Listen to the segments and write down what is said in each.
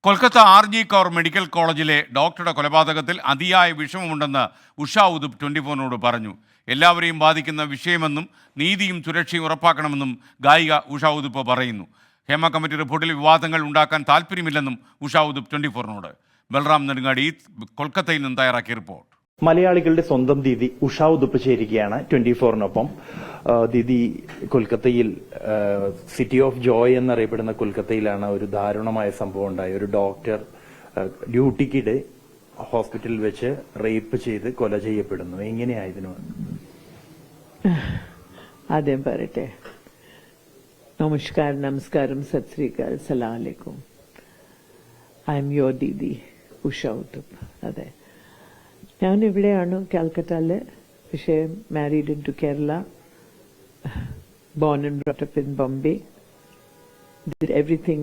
Kolkata RG Kaur medical കോളേജിലെ ഡോക്ടറുടെ കൊലപാതകത്തിൽ അതിയായ വിഷമമുണ്ടെന്ന് ഉഷ ഉദുപ്പ് 24നോട് പറഞ്ഞു. എല്ലാവരെയും ബാധിക്കുന്ന വിഷയമെന്നും നീതിയും സുരക്ഷയും ഉറപ്പാക്കണമെന്നും ഗായിക ഉഷ ഉദുപ്പ് പറയുന്നു. ഹേമ കമ്മിറ്റി റിപ്പോർട്ടിൽ വിവാദങ്ങൾ ഉണ്ടാക്കാൻ താല്പര്യമില്ലെന്നും ഉഷ ഉദുപ്പ് 24നോട്. ബൽറാം നെടുങ്ങാടി കൊൽക്കത്തയിൽ നിന്ന് തയ്യാറാക്കിയ റിപ്പോർട്ട്. മലയാളികളുടെ സ്വന്തം ദീദി ഉഷ ഉദുപ്പ് ചേരുകയാണ് 24നൊപ്പം. ദീദി, കൊൽക്കത്തയിൽ സിറ്റി ഓഫ് ജോയ് എന്നറിയപ്പെടുന്ന കൊൽക്കത്തയിലാണ് ഒരു ദാരുണമായ സംഭവം ഉണ്ടായി. ഒരു ഡോക്ടർ ഡ്യൂട്ടിക്കിടെ ഹോസ്പിറ്റലിൽ വെച്ച് റേപ്പ് ചെയ്ത് കൊല ചെയ്യപ്പെടുന്നു. എങ്ങനെയായിരുന്നു? ആദ്യം പറയട്ടെ, നമസ്കാരം, സത് ശ്രീ അകാൽ, സലാം അലൈക്കും. I am your didi Usha Uthup. അതെ, ഞാൻ ഇവിടെയാണ് കാൽക്കട്ടയില്, പക്ഷേ married in to Kerala, born and brought up in Bombay, did everything,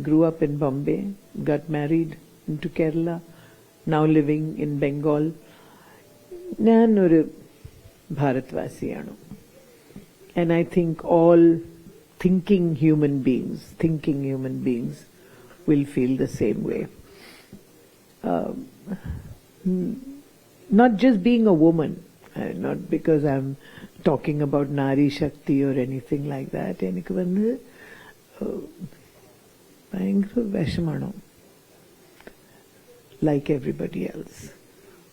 grew up in Bombay, got married into Kerala, now living in Bengal. ഞാൻ ഒരു ഭാരത്വാസിയാണ്. And I think all thinking human beings will feel the same way. Not just being a woman, not because I'm talking about Nari Shakti or anything like that. എനിക്ക് വന്ന് ഭയങ്കര വിഷമാണ്. Like everybody else,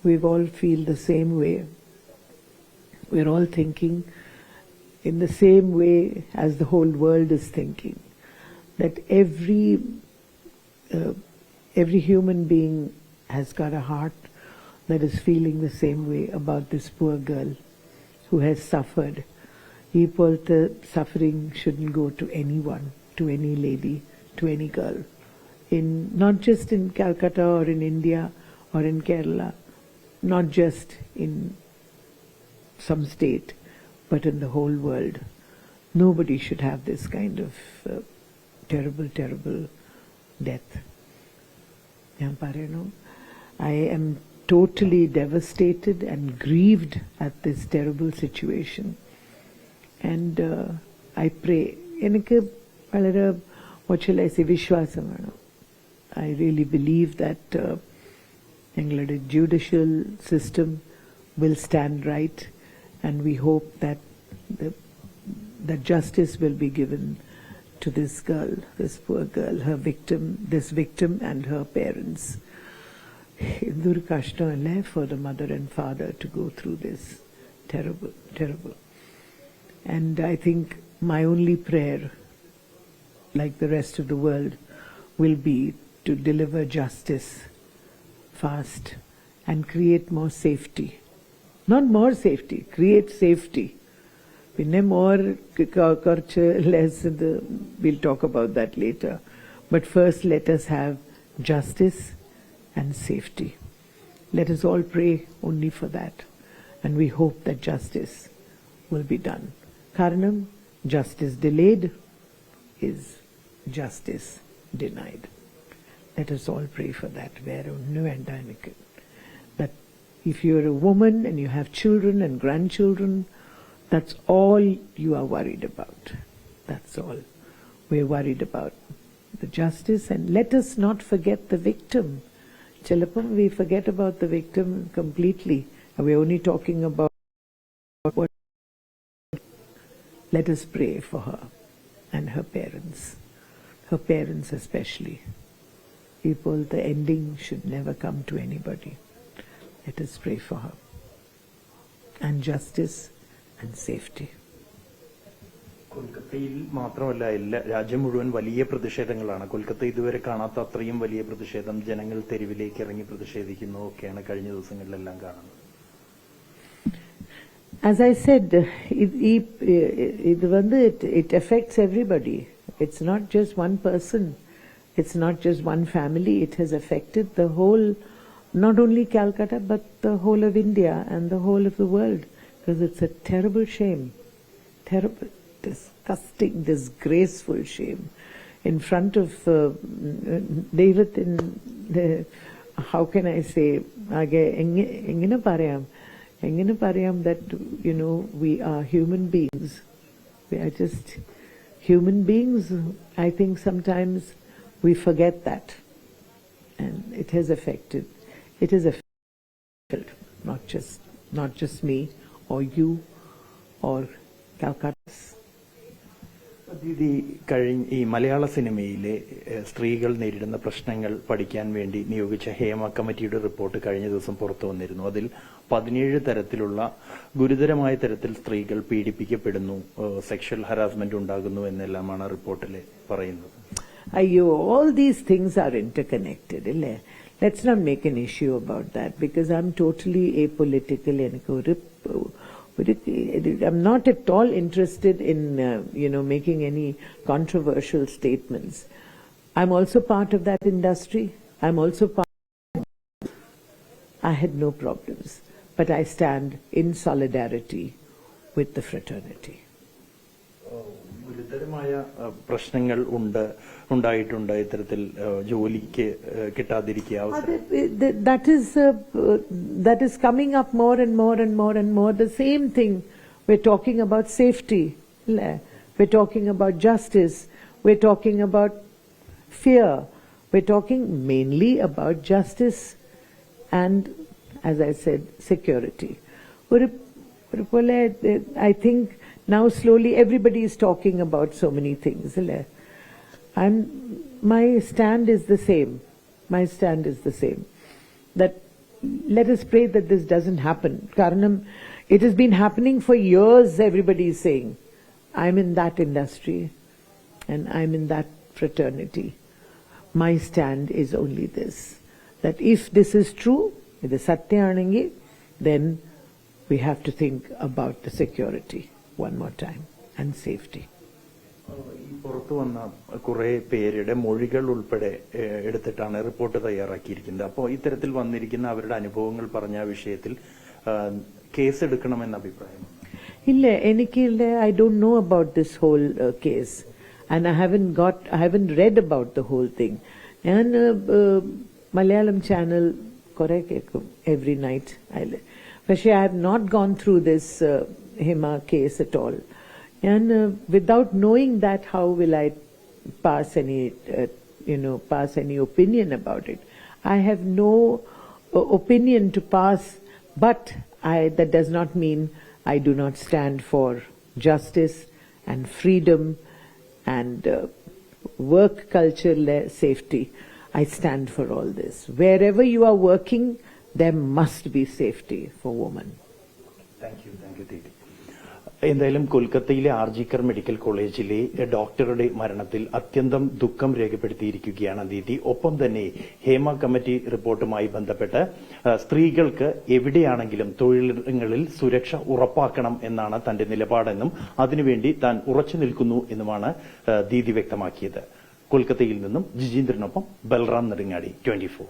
we all feel the same way. We're all thinking in the same way as the whole world is thinking, that every human being has got a heart that is feeling the same way about this poor girl who has suffered. The suffering shouldn't go to anyone, to any lady, to any girl. Not just in Calcutta or in India or in Kerala, not just in some state, but in the whole world. Nobody should have this kind of terrible death. I am totally devastated and grieved at this terrible situation, and I pray. എനിക്ക് വളരെ വിശ്വാസമാണ്. I really believe that ഞങ്ങളുടെ judicial system will stand right, and we hope that the justice will be given to this girl, this poor girl, this victim and her parents. Endur kashtam for the mother and father to go through this. Terrible. And I think my only prayer, like the rest of the world, will be to deliver justice fast and create more safety. Not more safety, create safety. More, less, we'll talk about that later. But first, let us have justice and safety. Let us all pray only for that, and we hope that justice will be done. Karanam, justice delayed is justice denied. Let us all pray for that. That if you're a woman and you have children and grandchildren, that's all you are worried about. That's all we're worried about. The justice, and let us not forget the victim. Chalapam, we forget about the victim completely. We're only talking about what. Let us pray for her and her parents especially. People, the ending should never come to anybody. Let us pray for her. And justice and safety. കൊൽക്കത്തയിൽ മാത്രമല്ല, രാജ്യം മുഴുവൻ വലിയ പ്രതിഷേധങ്ങളാണ്. കൊൽക്കത്ത ഇതുവരെ കാണാത്ത അത്രയും വലിയ പ്രതിഷേധം, ജനങ്ങൾ തെരുവിലേക്ക് ഇറങ്ങി പ്രതിഷേധിക്കുന്നു ഒക്കെയാണ് കഴിഞ്ഞ ദിവസങ്ങളിലെല്ലാം കാണുന്നത്. As I said, it affects everybody. It's not just one person. It's not just one family. It has affected the whole, not only Calcutta, but the whole of India and the whole of the world. Because it's a terrible shame. Terrible, disgusting, disgraceful shame. In front of David, how can I say, engine parayam that, we are human beings. We are just human beings. I think sometimes we forget that. it has affected. It has affected not just me or you or Calcutta. Didi, ഈ മലയാള സിനിമയിലെ സ്ത്രീകൾ നേരിടുന്ന പ്രശ്നങ്ങൾ പഠിക്കാൻ വേണ്ടി നിയോഗിച്ച ഹേമ കമ്മിറ്റിയുടെ report കഴിഞ്ഞ ദിവസം പുറത്തു വന്നിരുന്നു. അതിൽ 17 തരത്തിലുള്ള ഗുരുതരമായ തരത്തിൽ സ്ത്രീകൾ പീഡിപ്പിക്കപ്പെടുന്നു, സെക്ഷൽ ഹരാസ്മെന്റ് ഉണ്ടാകുന്നു എന്നെല്ലാമാണ് റിപ്പോർട്ടിൽ പറയുന്നത്. Ayyo, all these things are interconnected. Let's not make an issue about that because I'm totally apolitical. I'm not at all interested in, making any controversial statements. I'm also part of that industry. I'm also part. I had no problems, but I stand in solidarity with the fraternity. ഗുരുതരമായ പ്രശ്നങ്ങൾ ഉണ്ടായിട്ടുണ്ട് ഇത്തരത്തിൽ ജോലിക്ക് കിട്ടാതിരിക്കുക. That is coming up more and more and more and more. The same thing. We're talking about safety. We're talking about justice. We're talking about fear. We're talking mainly about justice and, as I said, security. I think now slowly everybody is talking about so many things. And my stand is the same. My stand is the same. That let us pray that this doesn't happen. Karanam, it has been happening for years, everybody is saying. I'm in that industry and I'm in that fraternity. My stand is only this. That if this is true, it is satyanangi, then we have to think about the security one more time and safety. പുറത്തു വന്ന കുറെ പേരുടെ മൊഴികൾ ഉൾപ്പെടെ എടുത്തിട്ടാണ് report തയ്യാറാക്കിയിരിക്കുന്നത്. അപ്പോൾ ഇത്തരത്തിൽ വന്നിരിക്കുന്ന അവരുടെ അനുഭവങ്ങൾ പറഞ്ഞ വിഷയത്തിൽ കേസ് എടുക്കണമെന്ന അഭിപ്രായം I don't know about this whole case and I haven't read about the whole thing. ഞാൻ Malayalam channel കുറെ കേൾക്കും every night. പക്ഷേ I have not gone through this Hema case at all. And without knowing that, how will I pass any opinion about it? I have no opinion to pass, but that does not mean I do not stand for justice and freedom and work culture safety. I stand for all this. Wherever you are working, there must be safety for women. Thank you, Didi. എന്തായാലും കൊൽക്കത്തയിലെ RG Kar medical കോളേജിലെ ഡോക്ടറുടെ മരണത്തിൽ അത്യന്തം ദുഃഖം രേഖപ്പെടുത്തിയിരിക്കുകയാണ് ദീദി. ഒപ്പം തന്നെ Hema committee റിപ്പോർട്ടുമായി ബന്ധപ്പെട്ട് സ്ത്രീകൾക്ക് എവിടെയാണെങ്കിലും തൊഴിലിടങ്ങളിൽ സുരക്ഷ ഉറപ്പാക്കണം എന്നാണ് തന്റെ നിലപാടെന്നും അതിനുവേണ്ടി താൻ ഉറച്ചു നിൽക്കുന്നു എന്നുമാണ് ദീദി വ്യക്തമാക്കിയത്. കൊൽക്കത്തയിൽ നിന്നും ജിജീന്ദ്രനൊപ്പം ബൽറാം നെടുങ്ങാടി, 24.